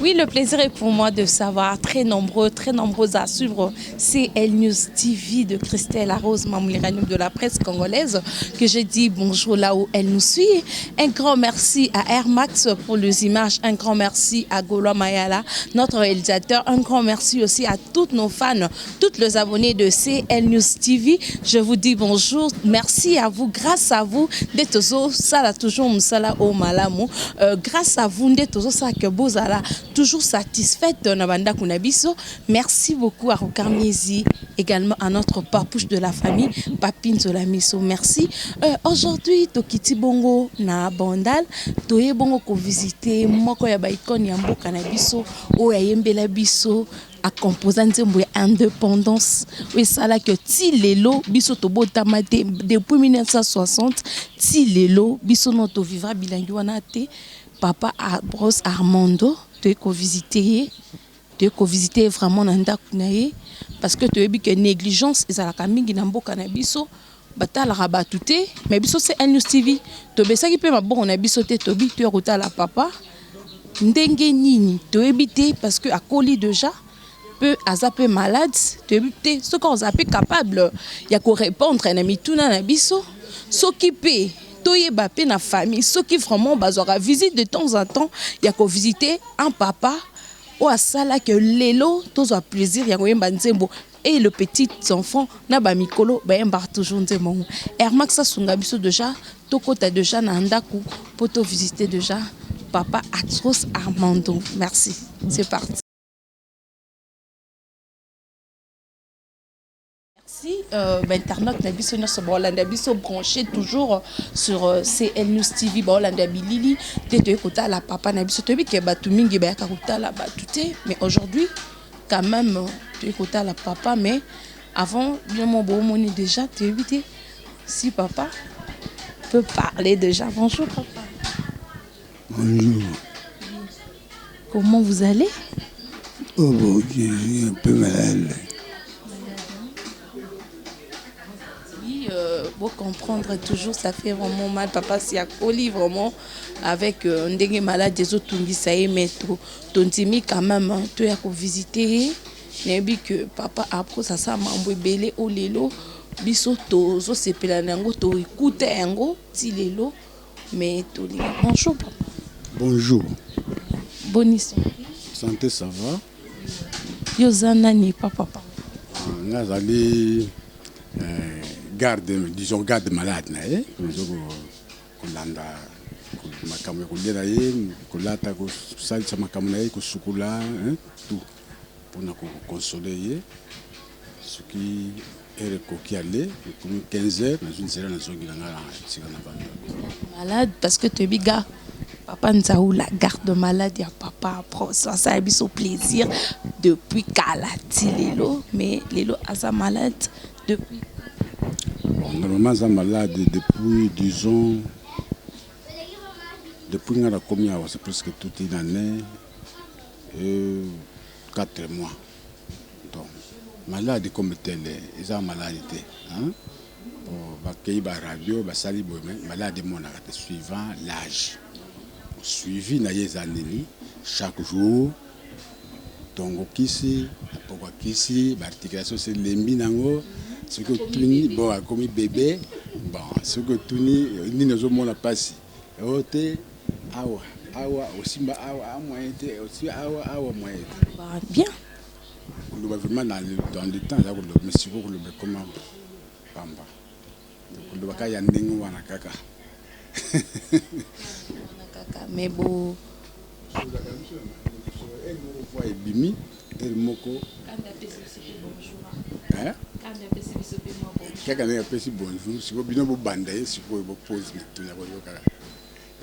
Oui, le plaisir est pour moi de savoir, très nombreux à suivre CL News TV de Christelle Arose, Mamouliranium de la presse congolaise, que je dis bonjour là où elle nous suit. Un grand merci à Air Max pour les images, un grand merci à Golo Mayala, notre réalisateur, un grand merci aussi à tous nos fans, tous les abonnés de CL News TV. Je vous dis bonjour, merci à vous, grâce à vous, d'être ça là toujours Msala au Malamu, grâce à vous, d'être ça que Bozala toujours satisfaite de Nabanda Kunabiso. Merci beaucoup à Rokarmiezi, également à notre papouche de la famille, Papine Solamiso. Merci. Aujourd'hui, Tokiti Bongo na Bandal, Toye Bongo ko visiter moko ya baikon ya mboka na biso, o ya yembela biso a composante mbo indépendance. Oui, ça là que ti lelo biso to botama depuis 1960, ti lelo biso no to vivra bilangi wana te. Papa Bros Armando, tu es visiter vraiment nanda kunaye parce que tu es que négligence et ça la kamingi na mboka na biso batala rabatute mais biso c'est un TV to besa ki pe mabon na biso te to bi tu la papa ndenge nini to ebité parce que akoli déjà peu azape malade to ebité ce qu'on zape capable ya ko répondre na mituna na biso s'occuper toyeba pe na famille ceux qui vraiment bazora visite de temps en temps ya ko visiter un papa ou à ça là que lelo tous a plaisir ya koyemba nzembo et le petit enfant na ba mikolo ba yemba toujours nzembo Air Max asunga biso déjà tokota déjà na ndaku poto visiter déjà papa Atros Armando. Merci, c'est parti. Si internaute Nabiso Nyos Nabiso branché toujours sur CL News TV Lili te kota la papa Nabiso tobi ke batu mingi ba kota la batute mais aujourd'hui quand même te kota la papa mais avant bien mon beau moni déjà te évité si papa peut parler déjà. Bonjour papa. Bonjour. Comment vous allez? Oh bon, je suis un peu malade. Pour comprendre toujours, ça fait vraiment mal. Papa, si à Koli, vraiment, avec un dengue malade, des autres, ça y est, mais ton timi quand même, tu as visité. N'importe que papa, après ça, ça m'a embêté au lelo. Biso, to, so, c'est pelanango, to, écoute, ango, ti lelo. Mais, to, bonjour, papa. Bonjour. Bonne histoire. Santé, ça va? Yozana ni papa. Nous allons garde malade na kolanda makambo kolela ye kolata ko salisa makambo na ye ko sukula tout pona ko consoler ye ce qui est recoquis aller comme 15h dans une série na zongi na ngala sika na banda malade parce que tu biga papa nzaou la garde malade ya papa pro ça a biso plaisir depuis kalati lelo mais lelo asa malade depuis. Normalement, je suis malade depuis, disons, depuis que j'ai commis, c'est presque toute une année et 4 mois. Donc, malade comme tel, ils ont maladie. Pour radio, malade suivant l'âge. Suivi les années, chaque jour, donc, ici, l'articulation, c'est l'embinango. Ce que tu dis, bon, comme bébé, bon, ce que tu dis, ni nous avons la passe. Ote, awa, aussi, awa, moyen, aussi, awa, moyen. Bien. On doit vraiment dans le temps, là, mais si vous le comment, pamba. On doit qu'il y a un dingue ou un caca. Mais bon. Et bimi, et moko. Hein? Quelqu'un a fait si bonjour, si vous bien vous bandez, si vous posez tout le monde.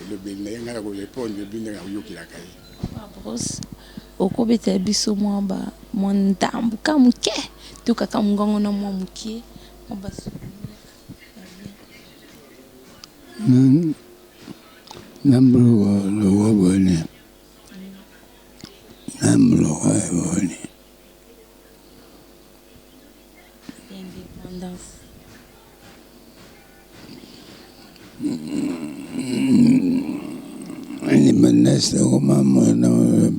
Le bien, il y a répondre, le bien, il y a qui la caille. Brosse, au Kobete biso moi ba mon tambu kamuke, tu kaka mungongo na moi mukie, on va se. Namlo lo wabone. Namlo wabone. Indépendance, comment on a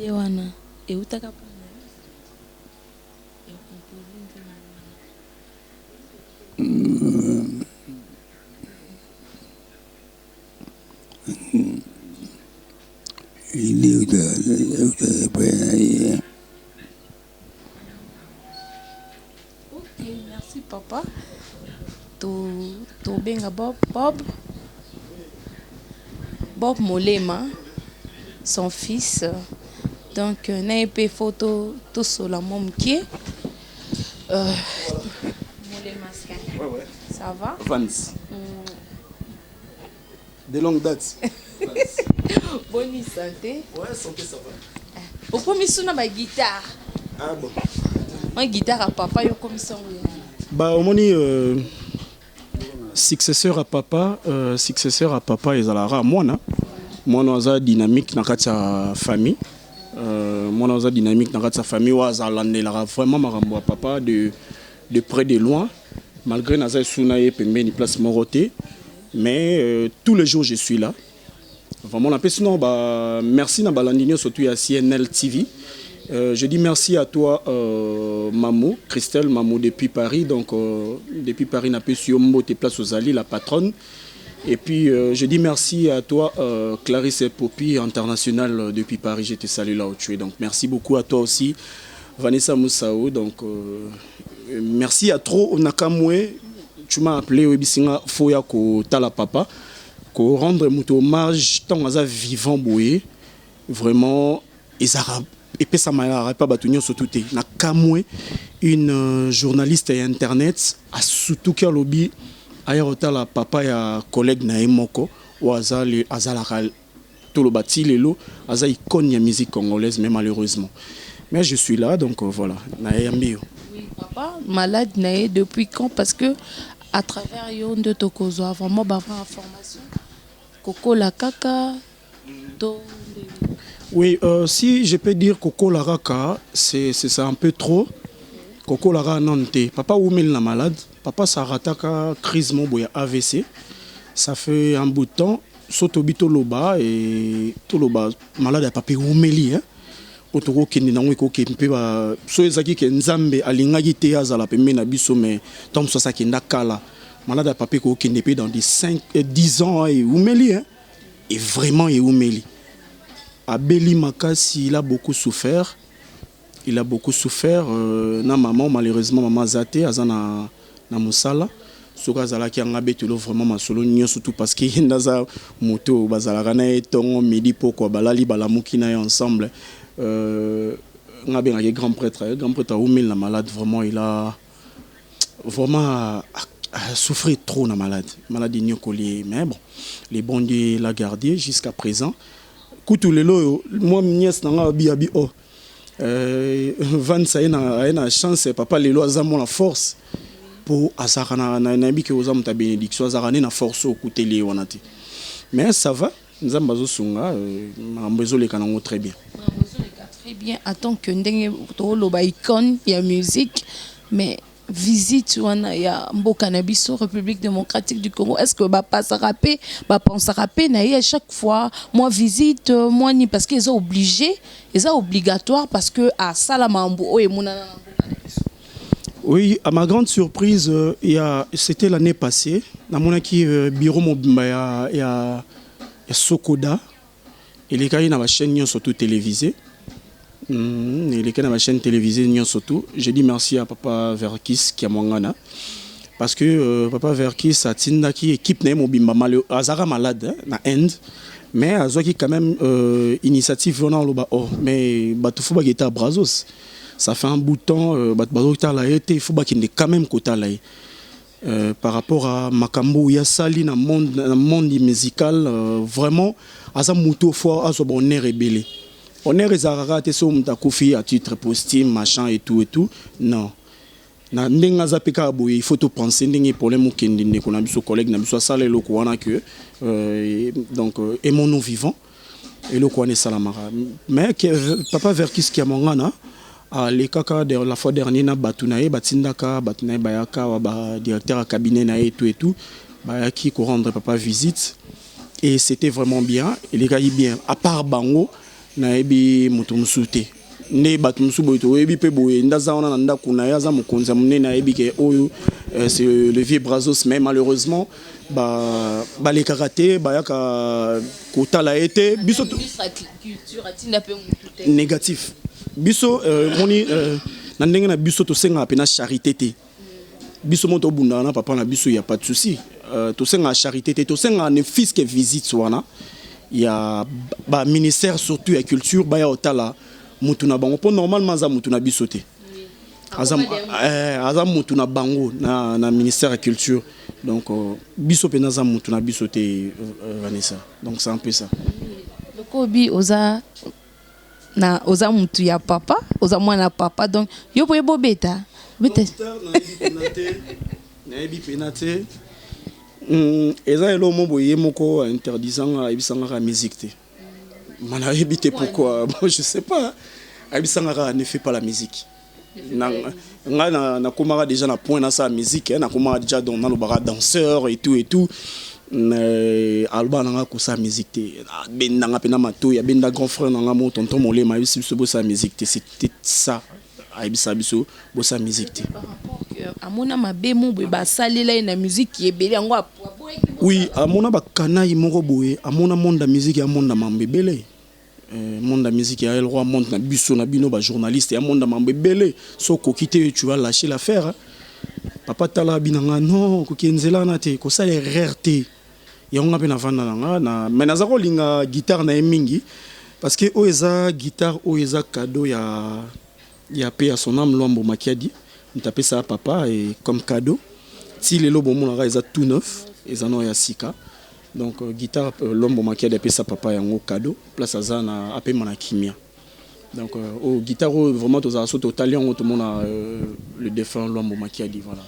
Wana eutaka Ok, merci papa. To benga Bob Molema, son fils. Donc, n'a pas photo tout sur la môme qui est. Molema Sky. Ouais. Ça va? Vance. De longue date. Bonne santé. Ouais, santé, ça va. Au premier son, ma guitare. Ah bon. Ma guitare à papa, il y a comme ça. Bah, au moins, successeur à papa, ils allaient moi, moi, nous avons dynamique dans la famille. Moi, nous avons dynamique dans la famille. Nous avons vraiment ma papa de près de loin. Malgré que nous avons une place Moroté. Mais tous les jours, je suis là. Vraiment, sinon, merci à Balandinho, surtout à CNL TV. Je dis merci à toi, Mamou, Christelle Mamou, depuis Paris. Donc, depuis Paris, n'a pas su tes places aux Alliés, la patronne. Et puis, je dis merci à toi, Clarisse Popi, internationale depuis Paris. Je te salue là où tu es. Donc, merci beaucoup à toi aussi, Vanessa Moussao. Donc, merci à trop, Nakamwe. Tu m'as appelé, Webisinga Foya, ko Tala Papa, ko rendre mon hommage, tant que vivant, boué. Vraiment, ils arabes. Et puis ça m'a pas battu surtout Nakamwe, une journaliste et internet, a surtout qu'à lobby. Ailleurs, la papa et un collègue Naemoko, ou Azala tout le bâti, Lelo, Aza icône de musique congolaise, mais malheureusement. Mais je suis là, donc voilà. Oui, papa, malade Naé depuis quand? Parce que à travers Yon de Tokozo, avant moi, information. Coco la caca. Oui, si je peux dire Coco la caca, c'est un peu trop. Coco la caca, papa Oumel la malade. Papa Sarataka crise moboya AVC. Ça fait un bout de temps. Sotobito loba et tout loba malade à papa Oumeli. Otoko kende na ngweko kempe ba so ezaki ke nzambe alingaki te azala pembe na biso mais tom so sakenda kala malade à papa ko kende pe dans des 10 ans et Oumeli et vraiment et Oumeli. Abeli Makasi, il a beaucoup souffert. Il a beaucoup souffert. Na maman malheureusement maman Zate azana na musala soka zala ki anga betelo vraiment masolo nyo surtout parce que ndaza moto bazala kana etongo midi poko balali balamuki na ensemble ngabe ngaki grand prêtre Oumel la malade vraiment il a vraiment souffert trop na maladie nyokoli mais bon les bons dieux l'a gardé jusqu'à présent kutu lelo moi nièce nanga biabi oh Van ça na chance papa lelo azamo la force pour azarana na biki ozamu ta bénédiction azarana na force au côté les wanati mais ça va nzamba zo sunga mambezo le kanango très bien très bien attends que ndenge to loba icône ya musique mais visite wana ya mboka na biso République démocratique du Congo est-ce que passe rapper pense rapper na à chaque fois moi visite moi ni parce qu'ils sont obligés ils sont obligatoires parce que à Salamambo oh et mona. Oui, à ma grande surprise, c'était l'année passée. Dans mon bureau mobimba il y a Sokoda. Il est quand ma chaîne surtout télévisée. Il est quand ma chaîne télévisée surtout. Je dis merci à Papa Verkis qui a mangana parce que Papa Verkis a tinda qui équipe na mobimba malio azara malade na end. Mais azoki quand même initiative on loba oh mais batufu ba geta Brazos. Ça fait un bout de temps, il faut quand même par rapport à Makambo, il y a Sali dans le monde musical, vraiment, à ce mouton fort, à ce bon air rebelle. On est réservé à titre posthume, machin et tout. Non. Il faut tout penser, il problème qu'on a mis collègue, donc, aimons-nous vivants. Et le Kouane Salamara. Mais Papa Verkis qui a mon gana, les kaka de la fois dernière na batunae batindaka batunae bayaka ba directeur à cabinet na et tout bayaki ko rendre papa visite et c'était vraiment bien et les gars y bien à part bango na ebi mutumsute ne batumsu boito ebi pe boye ndaza ona nda kuna yaza mukonza munene ebi ke oyo c'est le vieux Brazos mais malheureusement ba les karaté bayaka kota la été biso négatif biso moni na ndenge na biso to senga pena charité té biso moto bunda na papa na biso y a pas de souci to senga charité té to senga ne fils que visite wana il y a ba ministère surtout la culture ba ya otala mutuna bango po normalement za mutuna biso té azam mutuna bango na ministère la culture donc biso pena za mutuna biso té Vanessa donc c'est un peu ça le kobi oza na oza mutu ya papa oza mwana papa donc yo boye bobeta beta na ebi penate eza elo mo boye moko interdisant ebisanga la musique te mana ebité pourquoi bon je sais pas ebisanga ne fait pas la musique na komara déjà na point na sa musique na komara déjà dans le bar danseur et tout alba nanga ko sa musique te ben nanga pena mato ya ben da grand frère nanga mo tonton molema biso bo sa musique te c'était ça aibisa biso bo sa musique te amona mabe mo boye ba salela na musique ebele yango oui amona ba kanai moko boye amona monde da musique ya monde mambebele monde da musique ya el roi monde na biso na bino ba journaliste ya monde mambebele so ko quitter tu vas lâcher l'affaire papa tala binanga non ko kenzela na te ko sala rarité yonga pe na vanda nanga na mais nazako linga guitare na mingi parce que oeza guitare oeza cadeau ya pe à son âme Lwambo Makiadi ntape ça papa et comme cadeau si les lobo monara eza tout neuf ezano ya sika donc guitare Lwambo Makiadi pe ça papa yango cadeau place azana ape mana kimia donc au guitare vraiment aux assos total yango tout monde le défunt Lwambo Makiadi voilà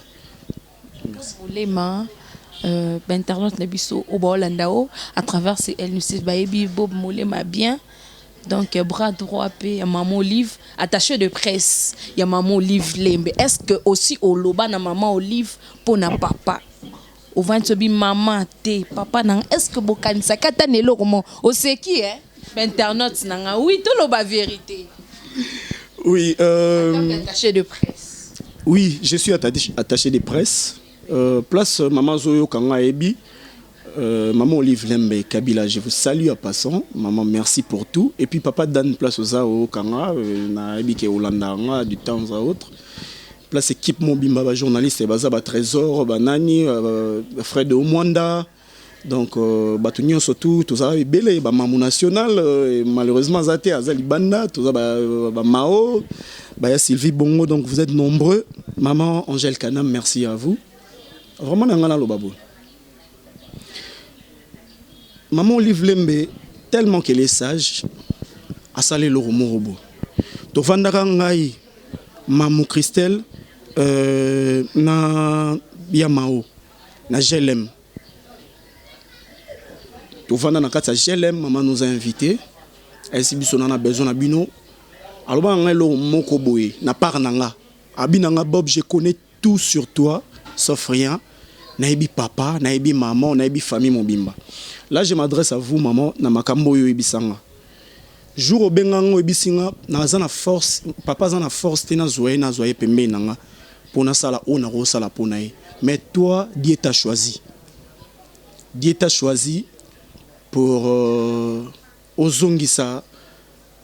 merci Lema internet na biso au Bolandao à travers ces LNC Baebi Bob Molema bien donc bras droit p maman Olive attaché de presse il y a maman Olive Lembe est-ce que aussi au loba na maman Olive pour na papa au ventre maman te papa na est-ce que bokanisa kata nelo comment au c'est qui internet na oui tout loba vérité oui attaché de presse oui je suis attaché de presse place maman Zoyo Kanga Ebi, maman Olive Lembe Kabila, je vous salue à passant. Maman, merci pour tout. Et puis papa donne place aux Zao Kanga, na Ebi ke Holanda du temps à autre. Place équipe Mobimba, journaliste, Bazaba Trésor, Banani, Fred Omwanda. Donc, Batunio surtout, tout ça, Belé, Mamou National, malheureusement, Zate, Azali Banda, tout ça, Mao, Sylvie Bongo, donc vous êtes nombreux. Maman Angèle Kanam, merci à vous. Vraiment nangana lo babo. Maman Olive Lembe tellement qu'elle est sage a salé le romorobo. To vandaka ngai Mamou Christelle na Biamao na GLM. To vanda na kata GLM maman nous a invités. Elle si biso na besoin na bino. Aloba ngai lo moko boye na par nanga. Abinanga Bob je connais tout sur toi sauf rien. Naibi papa, naibi maman, naibi famille Mobimba. Là, je m'adresse à vous, maman, na makambo yo ibisanga. Jour au bengango ibisinga, na zana force, papa zana force, te na zoye pembe nanga, pour na sala o na ro sala ponae. Mais toi, Dieu t'a choisi. Dieu t'a choisi pour ozongisa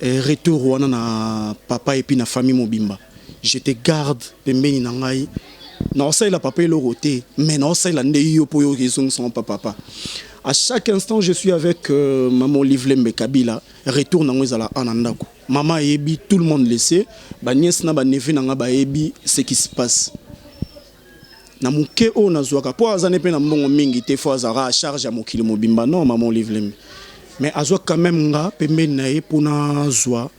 retour wana na papa et puis na famille Mobimba. Je te garde pembe ni nangai. Non, ça il a papa le roté, mais non, ça il a néo pour y son papa. À chaque instant, je suis avec maman Olive Lembe Kabila. Retourne en Ouizala Anandako. Maman Ebi, tout le monde le sait. Ba nièce na ba neveu na ba Ebi, ce qui se passe. Na muke o na zwaka po azane pe na mbongo mingi te fo azara charge à mokili Mobimba non maman Olive Lembe. Mais azwa quand même nga pembe na e pour na zwa.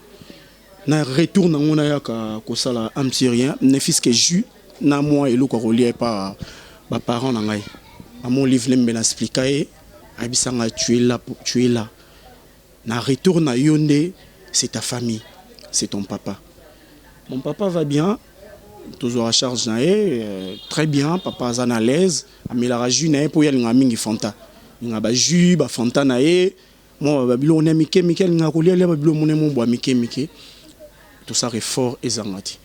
Na retourne en ona ya ka ko sala am syrien, ne fils que jus. Na moi et le relié par mes parents nangai. Maman Olive Lembe na expliqué abisanga tu es là. Na retour na yonde, c'est ta famille, c'est ton papa. Mon papa va bien, toujours à charge très bien, papa est à l'aise, mais la raju nae pour y aller mingi fanta. Il y a jus, fanta nae, moi babilo on est Mikel n'a collé les babilo mon mon bois Mikel. Tout ça est fort et zangati.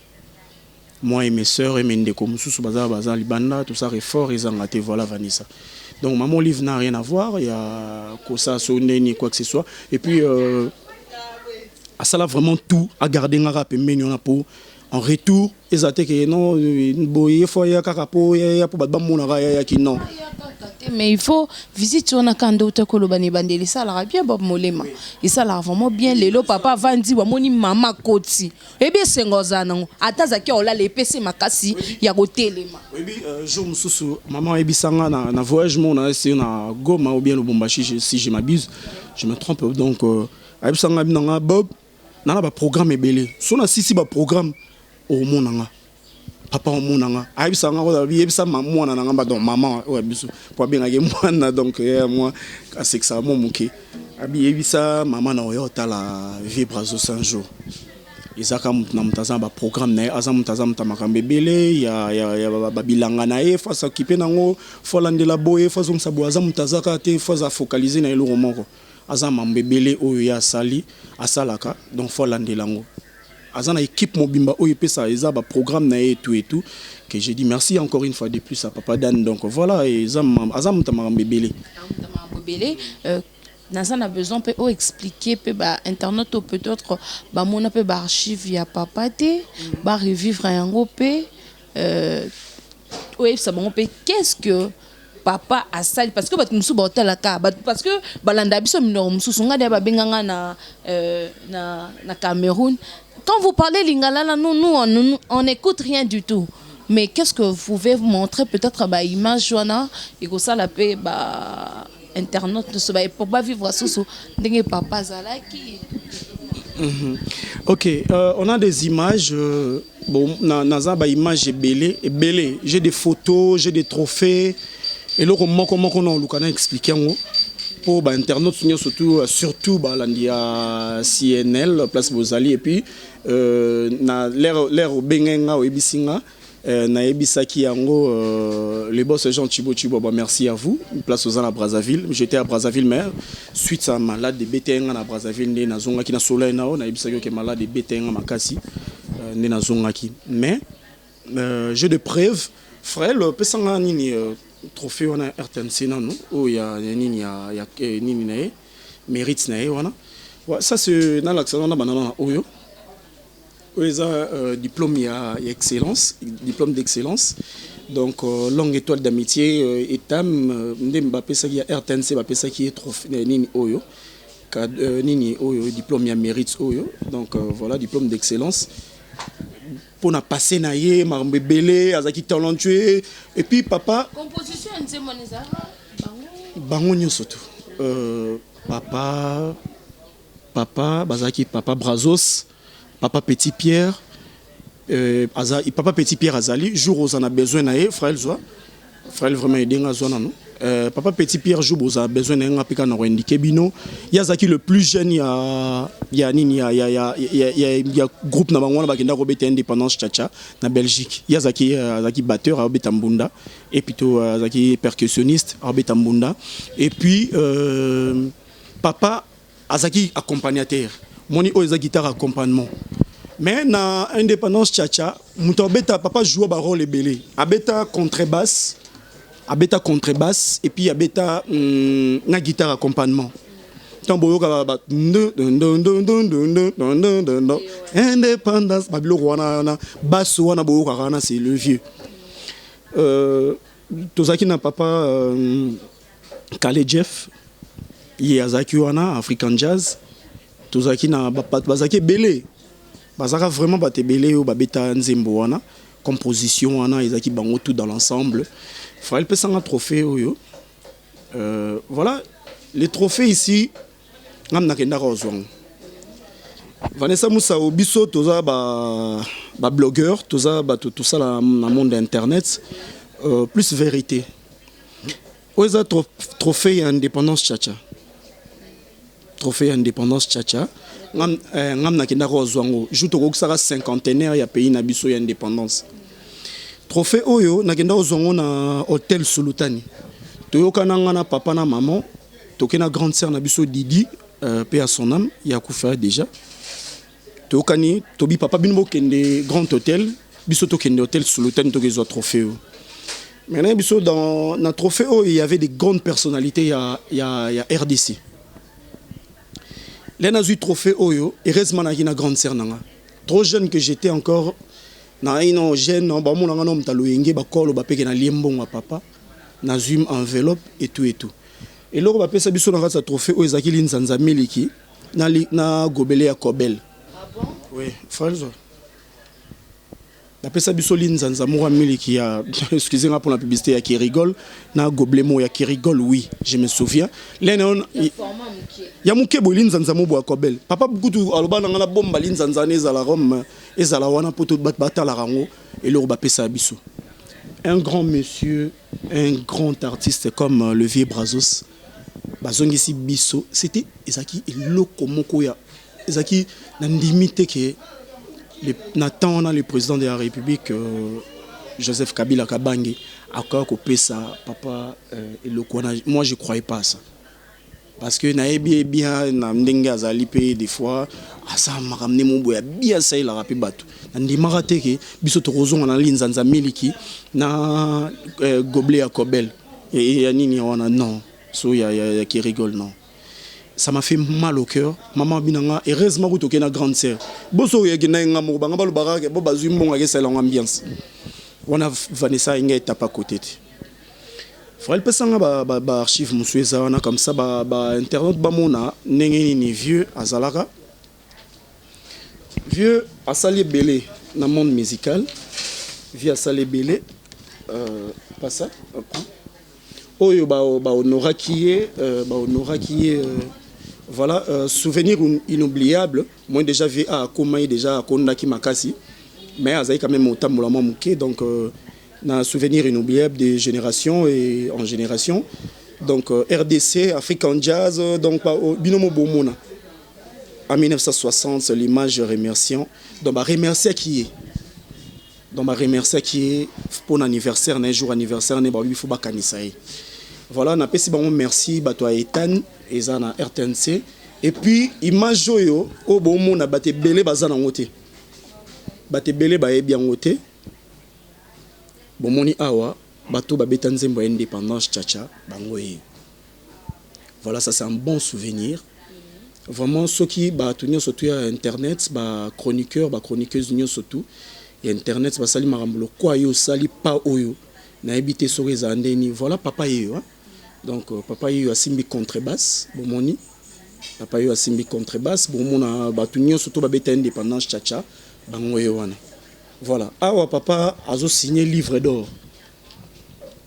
Moi et mes sœurs et mes ndeko mususu baza libanda, tout ça est fort et zangati, voilà Vanessa. Donc maman livre n'a rien à voir, il y a Kosa sonné ni quoi que ce soit. Et puis à ça là vraiment tout à garder un rap et mignon pour en retour ils attaquent non boye faut ya kakapo ya pour battre mon ya qui non. Mais il faut visiter on a quand d'autres kolobani bandeli ça la bien bob molema et ça la vraiment bien lelo papa vandi wa moni mama koti et bien sengozana atazaki ola les PC makasi ya kotelema. Oui jour mususu maman ebisanga na voyage mon na c'est na Goma ou bien Lubumbashi si je m'abuse je me trompe donc ebisanga binanga bob na ba programme ebele so na sisi ba programme au monanga papa au monanga ayebisanga ko yebisa mwana na ngamba donc maman o biso pour bien ngake mwana donc moi c'est que ça mon muke abi yebisa maman na yo tala vibrazo 5 jours izaka na mutaza ba programme na aza mutaza mutamakambe bele ya babilanga na e fa s'occuper nango fo landela boye fo zomsa bo aza mutaza ka te fo za focaliser na eloko moko aza mambebele oyo ya sali asalaka donc fo landela ngo azana équipe mobimba oyo pesa eza ba programme na et tout que j'ai dit merci encore une fois de plus à papa Dan donc voilà et azam tamambebele Naza a besoin peut expliquer peut ba internet ou peut-être ba mona peut ba archive ya papa te ba revivre yango pe oui ça bon peut qu'est-ce que papa a sali parce que batu musu ba hôtel ka parce que balanda biso minoro musu nga de ba benganga na Cameroun. Quand vous parlez lingala là nous on n'écoute rien du tout. Mais qu'est-ce que vous pouvez vous montrer peut-être ba image joana et que ça la paix ba internet ne se va pour pas vivre sous ndenge papa zalaki. OK, on a des images bon naza ba image belé, j'ai des photos, j'ai des trophées et le comment on lukana expliquer ngo pour ba internet surtout ba landia CNL place Bozali et puis na l'air bengenga o ebisinga na ebisaki yango le boss Jean Thibaut merci à vous place aux à Brazzaville j'étais à Brazzaville mais suite à malade de BTN na Brazzaville na zonga ki na soleil na ebisaki que malade de BTN makasi na zonga ki mais j'ai de preuves frère le pesanga nini trophée on a RTNC non oh ya nini ya nini na mérite na wana ça c'est dans l'accent na banana oyo diplôme excellence diplôme d'excellence donc longue étoile d'amitié etam Mbappé ça qui a RTNC Mbappé ça qui est trophée nini oyo nini oyo diplôme ya mérite oyo donc voilà diplôme d'excellence pour na passer na ye marmbe belé azaki talentueux et puis papa composition nzemoneza bango nyoso tout papa bazaki papa Brazos papa Petit Pierre papa Petit Pierre azali jour où on a besoin na frère vraiment aider nga zona non papa Petit Pierre jour où on a besoin na nga pika na indiquer bino yazaki le plus jeune ya nini ya groupe na bango na bakenda ko beta indépendance chacha na Belgique yazaki batteur a beta mbunda et plutôt yazaki percussionniste a beta mbunda et puis papa azaki accompagnateur moni oza guitare accompagnement mais na indépendance chacha muto beta papa joue ba rôle belé abeta contrebasse et puis abeta na guitare accompagnement tamboyo ka ba indépendance babilo wana basse wana boyo ka na c'est le vieux tozaki na papa Kale Jeff yazaki wana African Jazz tozaki na bazaki belé bazaka vraiment baté belé ou babeta nzembo wana composition wana ezaki bango tout dans l'ensemble frère peut sanga trophée oyo voilà les trophées ici ngamna kenda ko zwang Vanessa Moussa obiso toza ba blogueur toza ba tout ça na monde internet plus vérité oza trophée indépendance chacha ngam na kenda ko zwango juto ko saka cinquantenaire ya pays na biso ya indépendance trophée oyo na kenda ko zwango na hôtel Sultani toyokana ngana papa na maman tokena grande sœur na biso Didi paix à son âme ya kufa déjà toyokani tobi papa bino kende grand hôtel biso tokende hôtel Sultani tokezo trophée. Maintenant biso dans na trophée il y avait des grandes personnalités il y a RDC. Là, j'ai eu trophée Oyo, et heureusement, j'ai une grande sœur. Trop jeune que j'étais encore, j'ai une jeune, j'ai un papa, j'ai une enveloppe et tout et tout. Et là, on ça un trophée Oyo, j'ai un miliki, na gobelé à Kobel. Ah bon? Oui, falso. Après ça, biso linzanza moura miliki ya, excusez-moi pour la publicité, qui rigole, na goblemo ya qui rigole, oui, je me souviens. L'un ya muke bo linzanza mo bo akobel. Papa bukutu aloba na ngana bomba linzanza ne zala Rome, ezala wana poto bata la rango et le roba pesa biso. Un grand monsieur, un grand artiste comme le vieux Brazos, bazongisi biso, c'était ezaki eloko moko ya ezaki na ndimite ke Nathan, le président de la République, Joseph Kabila Kabange, a coupé ça, papa, moi je ne croyais pas à ça. Parce que bien, des fois, ça m'a ramené mon boy, bien ça, il a rappelé bateau. Nandi maraté que, biso rozon en ligne zanza miliki, na gobelet à Kobel. Et yanini on a non, so ya qui rigole non. Ça m'a fait mal au cœur. Maman binanga heureusement que tu es une grande sœur. Boso yegina ngamu bangaba lubaraka bo bazumbo ngake sala ambiance. Wana Vanessa inga etapa côté. Frère pesanga ba archive musueza wana comme ça ba internet ba mona nengeni ni vieux azalaka. Vieux asali belé dans le monde musical. Vieux asali belé pas ça. Oyo ba honora qui est voilà, souvenir inoubliable. Moi déjà vu à Komaï, déjà à Kondaki Makasi, mais Azaï quand même au Tamboulama Mouké, donc un souvenir inoubliable de génération et en génération. Donc RDC, African Jazz, donc Binomo Bomona. En 1960, l'image remerciant. Donc remercier qui est. Donc remercier qui est pour l'anniversaire, un jour anniversaire, il faut pas canisaï. Voilà, on a fait merci à Ethan et à RTNC. Et puis, image yo, au bon moment, on a battu belé bazana ngote. Battu belé ba bien ngote. Bon moni awa, bateau ba betanzembo indépendance tchacha bangoye. Voilà, ça c'est un bon souvenir. Vraiment, ceux qui ba tenir surtout à internet, ba chroniqueurs, ba chroniqueuses union surtout. Et internet, ba sali marambulo quoi yo sali pas oyo. Na habité sur les andeni. Voilà papa yo. Donc papa yo a simbi contrebasse, bon moni. Papa yo a simbi contrebasse, bon mona batunyo surtout ba beta indépendance tchacha bangoyo wana. Voilà. Awa papa azo signé livre d'or.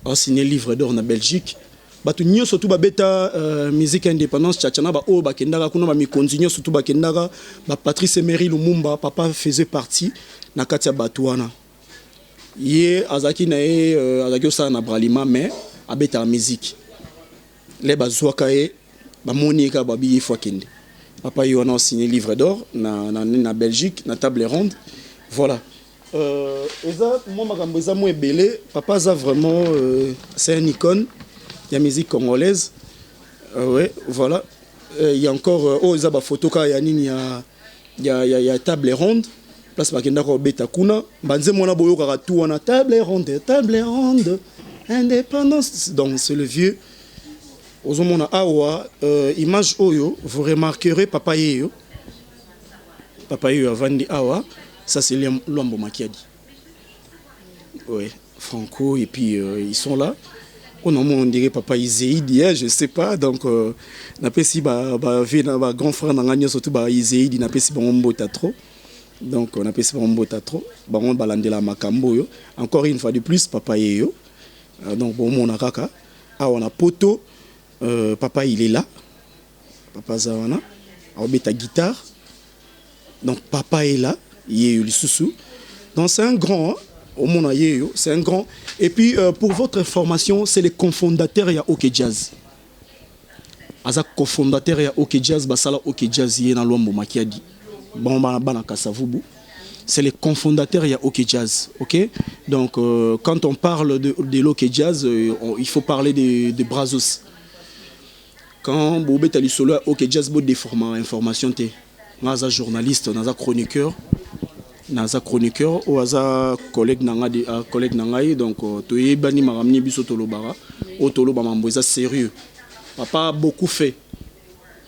A signé livre d'or na Belgique. Batunyo surtout ba beta musique indépendance tchacha na ba o ba kendaka kuna ba mikonzinyo surtout ba kendaka ba Patrice Emery Lumumba papa faisait partie na katia batuana. Yé azaki na azaki ça na bralima mais abeta la musique. Les bazouakae ba monika ba bi fois kende. Papa yo a signé livre d'or na Belgique na table ronde. Voilà. Eza moi makambo eza mo ebele papa za vraiment c'est un icône de la musique congolaise. Ouais, voilà. Il y a encore eza ba photo ka ya nini ya table ronde. Place bakenda ko beta kuna banze mona boyoka ka tout na table ronde indépendance. Donc c'est le vieux Ozomona awa image oyo vous remarquerez papa yeyo avandi awa ça c'est Lombo Makiadi. Ouais, Franco et puis ils sont là. On dirait papa Izéidi, je sais pas donc na pesi ba grand frère na surtout ba Izéidi na pesi ba mbota trop. Donc on a pesi ba mbota trop. Ba on balandela makambo yo. Encore une fois de plus papa yeyo. Donc bon mon kaka awa na poto. Papa il est là, papa Zawana, on met ta guitare, donc papa est là, il est le sous. Donc c'est un grand, au monde c'est un grand. Et puis pour votre information, c'est les cofondateurs il y a OK Jazz. aza cofondateur ya OK Jazz basala OK Jazz yé na Luambo Makiadi bon bana Kasavubu. C'est le cofondateur ya OK Jazz, ok? Donc quand on parle de l'OK Jazz, il faut parler de Brazos. Quand Bobé Tali Solo OK Jazz bo déforma information té, naza journaliste, naza chroniqueur ou aza collègue nangai donc to yebani maramni biso tolobara o toloba mamboza sérieux. Papa a beaucoup fait.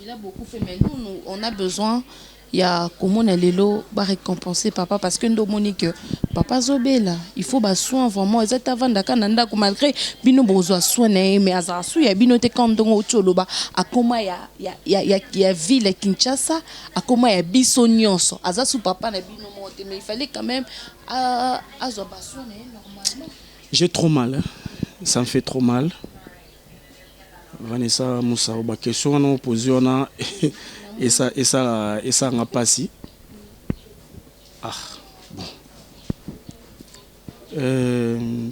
Il a beaucoup fait, mais nous on a besoin. Il y a comment Lelo va récompenser papa parce que nous Monique papa Zobela il faut bas soin vraiment ils étaient avant d'accord nanda malgré bino besoin soin mais azasu ya bino te quand donc choloba a comment ya ville Kinshasa a comment ya biso nyonso azasu papa na bino monte mais il fallait quand même azo bas soin normalement. J'ai trop mal hein. Ça me fait trop mal. Vanessa Moussa ba question on posé on a et ça n'a pas si. Ah, bon.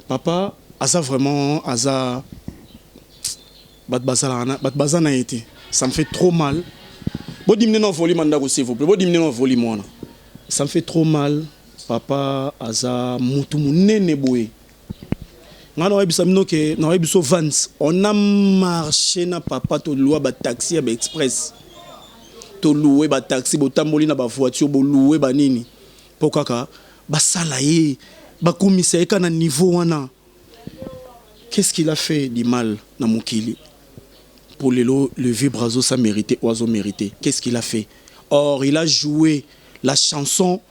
Papa, Asa vraiment, Asa. Bazana été. Ça me fait trop mal. Bon, diminuer nos volumes, s'il vous plaît. Bon, diminuer nos volumes. Ça me fait trop mal. Papa, Asa, Moutoumou, Neneboué. On a marché na papa to loi ba taxi ba express. To louer ba taxi bo tamboli na ba voiture bo louer ba nini pokaka ba salaye ba commissaire kana niveau wana. Qu'est-ce qu'il a fait du mal na mokili pour le vieux Brazos ça mérité oiseau mérité. Qu'est-ce qu'il a fait? Or il a joué la chanson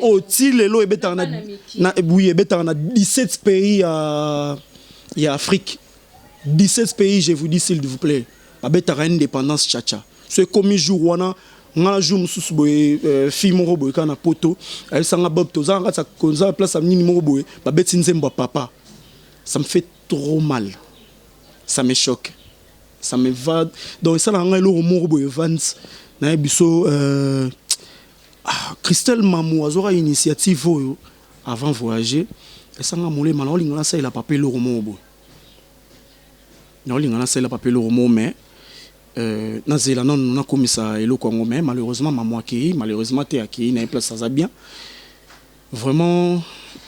au Tilelo et betana oui et betana 17 pays à Afrique. 17 pays, je vous dis s'il vous plaît. Abetara indépendance chacha. C'est comme jour wana ngala jour mususu boy film robo kana poto elle sanga bob toza ngata konza place amini robo ba beti nzembo papa. Ça me fait trop mal. Ça me choque. Ça me va donc ça la ngalo robo Evans na biso Christelle Mamou azora initiative oyo avant voyager et sanga molé malon lingana ça il a papé le robo. Non lingana ça il a papé le robo mais Nazela non na komisa elo Congo mais malheureusement maman qui malheureusement te aki na place ça bien vraiment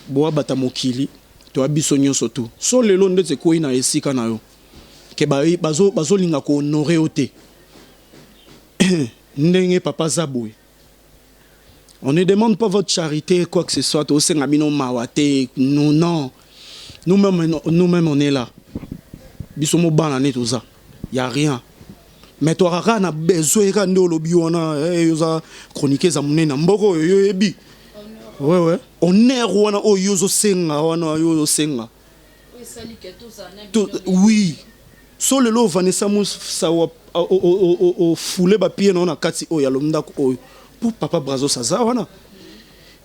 boa bata mokili to abisonyo surtout so lelo ndetse ko ina esika na yo ke bazo linga ko honorer ote ndenge papa Zaboué. On ne demande pas votre charité quoi que ce soit au senga bino mawate non nous-mêmes on est là biso mo bana netoza y a rien. Mais toi, tu as besoin de chroniquer ça mboko yoyebi. Ouais. On est wana o yozo senga wana yozo senga. Oui. So le lo Vanessa Moussa o foulé ba pied na kati o ya lomda ko pour papa Brazos ça wana.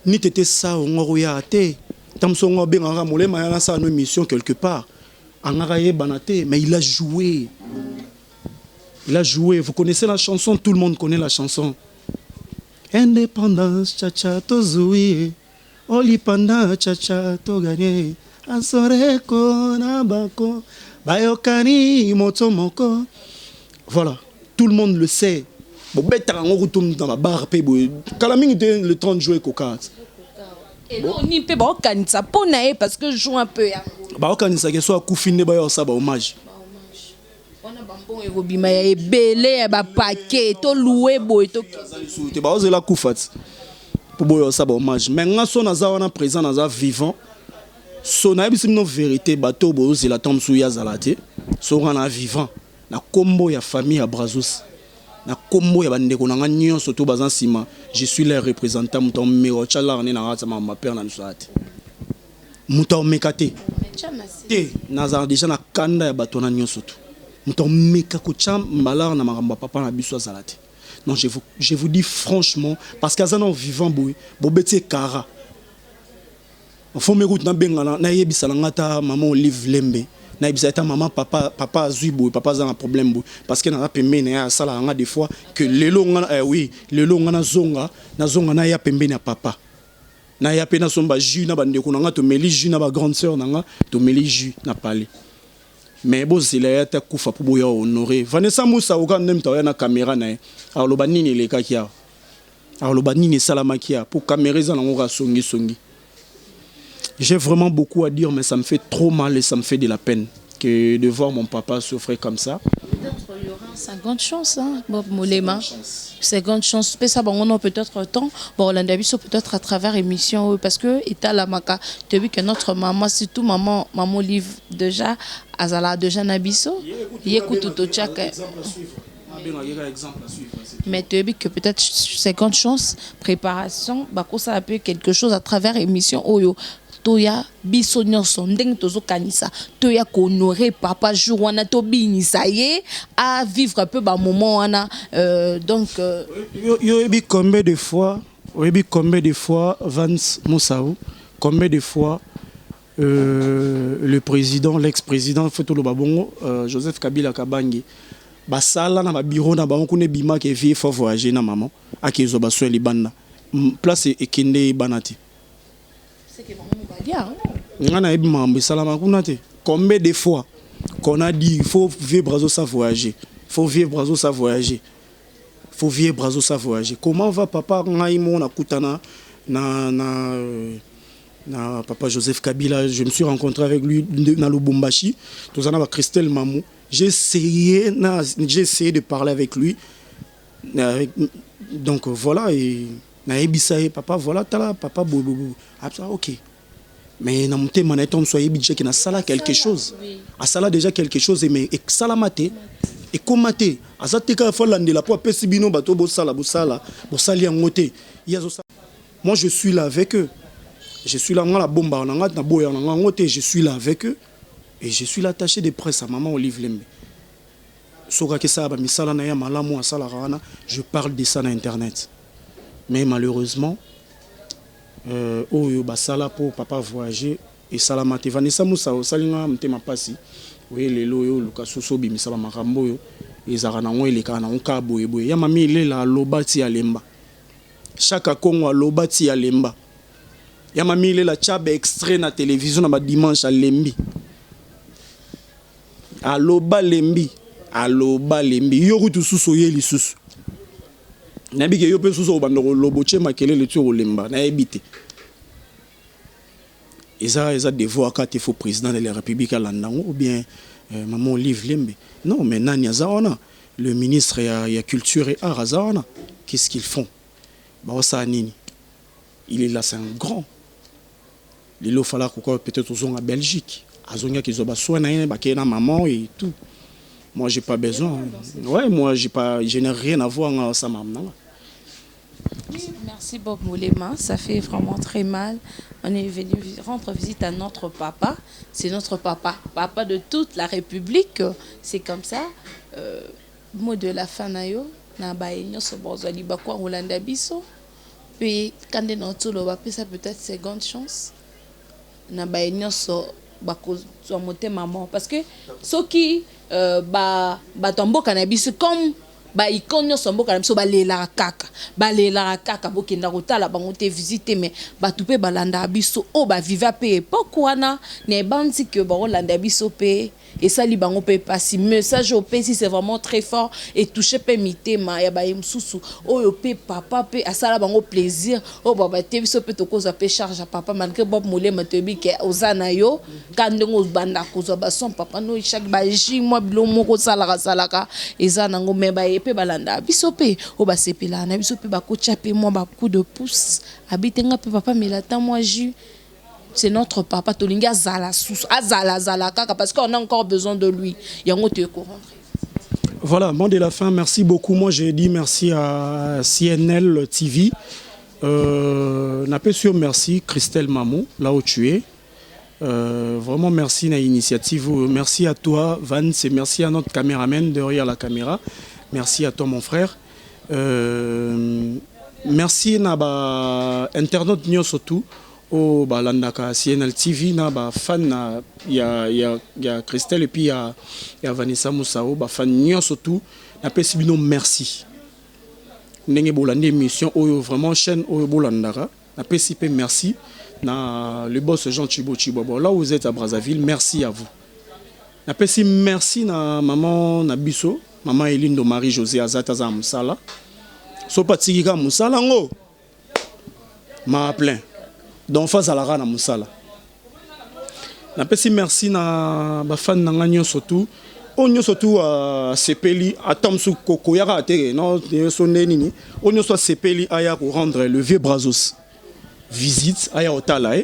Ni tete ça ngoro ya te. Tamsongo benga molema ya sa no mission quelque part. Angaraye banate mais il a joué. Il a joué, vous connaissez la chanson, tout le monde connaît la chanson. Indépendance, tcha to zoui, olipanda tcha to gagné, asoreko na bako, bayokani moto moko. Voilà, tout le monde le sait. Bon, bête on retourne dans la barre, Kalaming le 30 juillet coca. Et non, ni pe ba kanisa ponae parce que je joue un peu ya. Ba kanisa ke so kufine ba yo ça ba hommage. On a bambon et robima ya belé ba paquet to louer boy to te ba ozela kufat pour boyo ça ba hommage mais ngaso na za wana présent na za vivant so na bisim no vérité bato boyo zela tom sou ya zalate so na vivant na kombo ya famille ya Brazos na kombo ya bandeko na nganyo surtout bazan sima je suis leur représentant muto mero chala na ngata ma père na nsuate muto mekate te na za déjà na kanda ya bato na nyo surtout non, je vous dis franchement, parce qu'à un vivant, bobeti kara. Faut me route na bengala na yebisa ngata maman Olive Lembe. Na yebisa ta maman papa azui boy, papa a un problème boy parce que na pembe na sala nga des fois que lelo nga oui, lelo nga na zonga na ya pembe na papa. Na ya pena somba jus na bande ko nga to meli jus na ba grande sœur nga to meli jus na palais. mais bon c'est là ta kufa pour boya honorer Vanessa Moussa au quand même ta na caméra na alors le banini les kakia alors le banini salamakia pour camérer ça na songi. J'ai vraiment beaucoup à dire mais ça me fait trop mal et ça me fait de la peine que de voir mon papa souffrir comme ça. Peut-être il y aura 50 chances, hein, Bob Moulema. 50 chances. On a peut-être temps. Bon, l'Andabiso peut-être à travers émission parce que état la maka. Tu as vu que notre maman, surtout maman livre déjà, Azala déjà Nabiso. Il écoute tout au tchak. Mais tu as vu que peut-être 50 chances, préparation, bah ça a pu quelque chose à travers émission Oyo. Toya biso nyonso ndenge tozo kanisa toya honorer papa jour wana to binisa ye à vivre un peu ba moment wana donc yo bi combien de fois Vance Moussao combien de fois le président l'ex-président Fotolo Babongo Joseph Kabila Kabangi basala na ba bureau na ba on bima ke vie faut voyager na maman akezo baso libanda place ekende banati. Combien de fois qu'on a dit il faut vivre brazo ça voyager, faut vivre brazo ça voyager, faut vivre brazo ça voyager. Comment va papa ngaimo na kutana na papa Joseph Kabila, je me suis rencontré avec lui dans Lubumbashi, tout ça na Christelle Mamou, j'ai essayé de parler avec lui donc voilà et papa voilà tala papa bobo ok mais na monté maneton soyez budget qui na sala quelque chose a sala déjà quelque chose mais et salamate et commaté azateka fa landela po pesi bino bato bo sala bosali ngote moi je suis là avec eux je suis là la bomba na ngat na boya na ngote je suis là avec eux et je suis l'attaché de presse à maman Olive Lembe soka ke ça ba misala na ya malamu asala rana je parle de ça na internet. Mais malheureusement, basala pour papa voyager et salamate Vanessa Moussa salinga mtema pasi oui les loyo lukasoso bimisala makambo yo ezara na ngwe leka na nka boyeboye ya mami ile la lobati alemba chaque kongo lobati alemba ya mami ile la chabe extrait na télévision na ba dimanche à lembi aloba lembi yo kutu suso yeli susu nabike yo pe suso bandoko loboche makelele tu olemba na ebité eza devoir quand il faut président de la République à l'andango ou bien maman Olive Lembe non mais nani azaona le ministre ya culture et art azaona qu'est-ce qu'ils font ba ça nini il est là c'est un grand il fallait quoi peut-être aux en Belgique azonia qu'ils ont besoin na ba na maman et tout. Moi j'ai pas besoin. Ouais, moi je n'ai rien à voir avec sa maman. Merci Bob Moulema, ça fait vraiment très mal. On est venu rendre visite à notre papa. C'est notre papa, papa de toute la République. C'est comme ça. Mot de la fin nayo na baenyo so bozali bakwa Rolanda biso. Puis quand on entend ça peut-être seconde chance. Na baenyo so bako so moté maman parce que ceux qui tombo cannabis comme ikonyo sombo cannabis balela kaka bokenda kotala bango te visiter mais batupe balanda biso o ba viva pe époque wana ne bandi que ba Rolanda biso pe et ça li bango pe passer message au pe si c'est vraiment très fort et toucher pe mitema ya ba msusu o pe papa pe asala bango plaisir o baba te biso pe to koza pe charge à papa malgré Bob Moulema te bi ke ozana yo kandengo banda koza ba son papa no chaque ba ji moi bilo moko salaka eza nango me ba pe balanda biso pe o ba sepela na biso pe ba ko chaper moi ba coup de pouce habitenga pe papa melata moi ju. C'est notre papa Tolinga Zala kaka parce qu'on a encore besoin de lui. Yango te courant. Voilà, mot de la fin, merci beaucoup. Moi j'ai dit merci à CNL TV. N'a pas sûr merci Christelle Mamou, là où tu es. Vraiment merci na initiative. Merci à toi Vance et merci à notre caméraman derrière la caméra. Merci à toi mon frère. Merci na ba internaute nyo surtout. Oh balandaka CNL TV na ba fan na ya Christelle et puis ya Vanessa Moussao ba fan nyo surtout na pesi bino merci ndenge bolande émission oyo vraiment chaîne oyo bolandaka na pesi pe merci na le boss Jean Chibo là où vous êtes à Brazzaville merci à vous Napesi merci na maman Nabiso, maman Elindo Marie José Azata za musala. So patikika musala ngo. Ma plein. Donc face à la rana musala. Napesi merci na ba fan na nganyo surtout. Onyo surtout sepeli atamsu koko yaka te non so neni. Onyo so sepeli aya pour rendre le vieux Brazos. Visite aya otala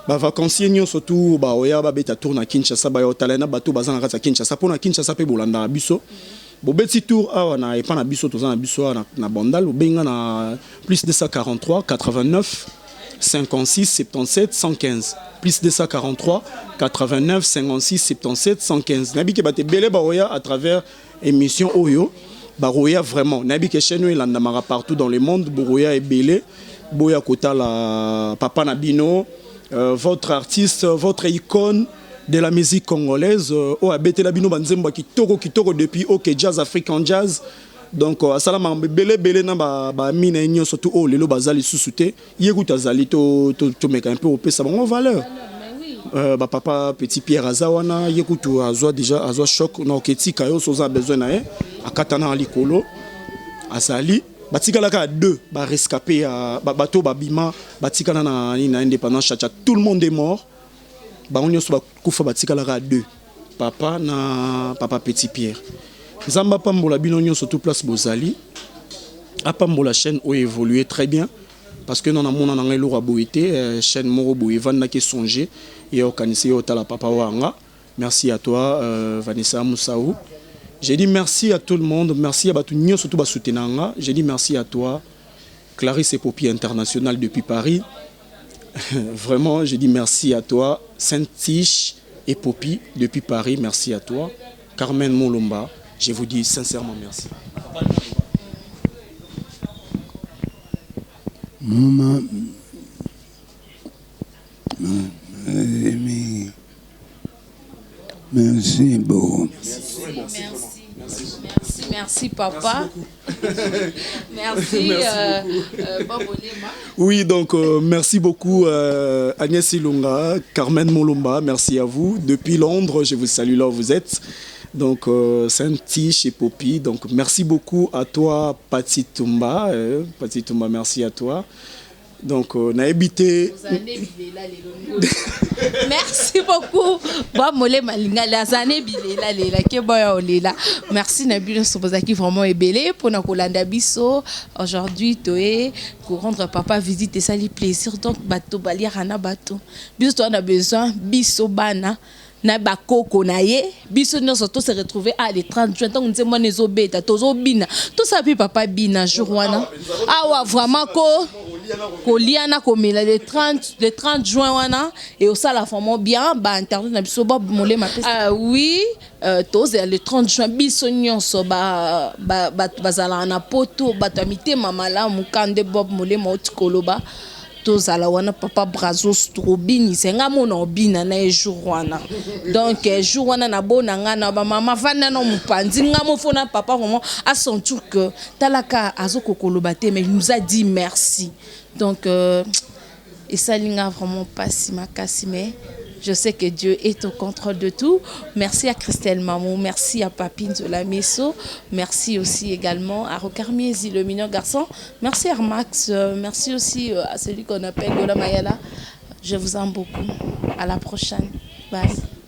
ba vacanciers nyo surtout ba oya ba beta tour na Kinshasa ba otala na bato bazana kata Kinshasa pona Kinshasa pe bolanda biso. Bo beti tour awa na epa na biso tozana biso na bandal obenga na plus 243 89 56 77 115 plus 243 89 56 77 115 nabi ke bate belé ba oya à travers émission Oyo ba oya vraiment nabi ke chaîne elanda mara partout dans le monde bo oya est belé boya kota la papa Nabino votre artiste votre icône de la musique congolaise o abete la bino banzemba kitoko depuis OK Jazz African Jazz donc asalama belé na ba mine nyo surtout o lelo bazali susute yekuta zali to meka un peu opesa bango valeur ba papa petit Pierre Azawana yekutu azwa déjà azwa choc na oketika yo soza besoin na ye akatana likolo azali batikala ka deux ba rescapé bato babima batikala na indépendance chacha tout le monde est mort ba onyo so ba kufa batikala ka deux papa na papa petit Pierre Zamba pambola bino nyo surtout place bozali apambola chaîne o évolué très bien parce que non na mona na ngelo ra boité chaîne moro bo Evan na ke songer et organiser au tala papa wanga merci à toi Vanessa Moussaou. J'ai dit merci à tout le monde, merci à Batu Nyo surtout ba soutenanga. J'ai dit merci à toi Clarisse et Popi International depuis Paris. Vraiment, j'ai dit merci à toi Saint-Tiche et Popi depuis Paris, merci à toi Carmen Molomba. Je vous dis sincèrement merci. Maman, merci beaucoup. Merci papa. Merci oui, donc merci beaucoup Agnès Ilunga, Carmen Molomba, merci à vous. Depuis Londres, je vous salue là où vous êtes. Donc Saint-Tiche et Popi, donc merci beaucoup à toi Pati Tumba, merci à toi. Donc on a habité. Merci beaucoup. Merci Nabila Sobozaki vraiment ébélé pour nous kolanda biso aujourd'hui toé pour rendre papa visite et ça lui plaisir donc bato balia rana bato. Biso on a besoin biso bana na bakoko na ye biso nyonso to se retrouver à les 30 juin donc nze mwana ezobeta tozobina tout ça puis papa bina jour wana awa vraiment ko liana komela le 30 juin wana et au sala vraiment bien ba internet na biso ba molema ah oui tous le 30 juin biso nyonso ba bazala na poto batamite mamala mukande bob molema otikoloba tozala wana papa Brazos trobini senga mona obina na jour wana donc jour wana na bona nga na ba mama vana na mupandi nga mo fona papa vraiment a senti que talaka azokokoloba te mais il nous a dit merci donc et ça linga vraiment pas si makasi mais je sais que Dieu est au contrôle de tout. Merci à Christelle Mamou, merci à Papine de la Messo, merci aussi également à Rocarmiezi, le mignon garçon. Merci à Max, merci aussi à celui qu'on appelle Gola Mayala. Je vous aime beaucoup. À la prochaine. Bye.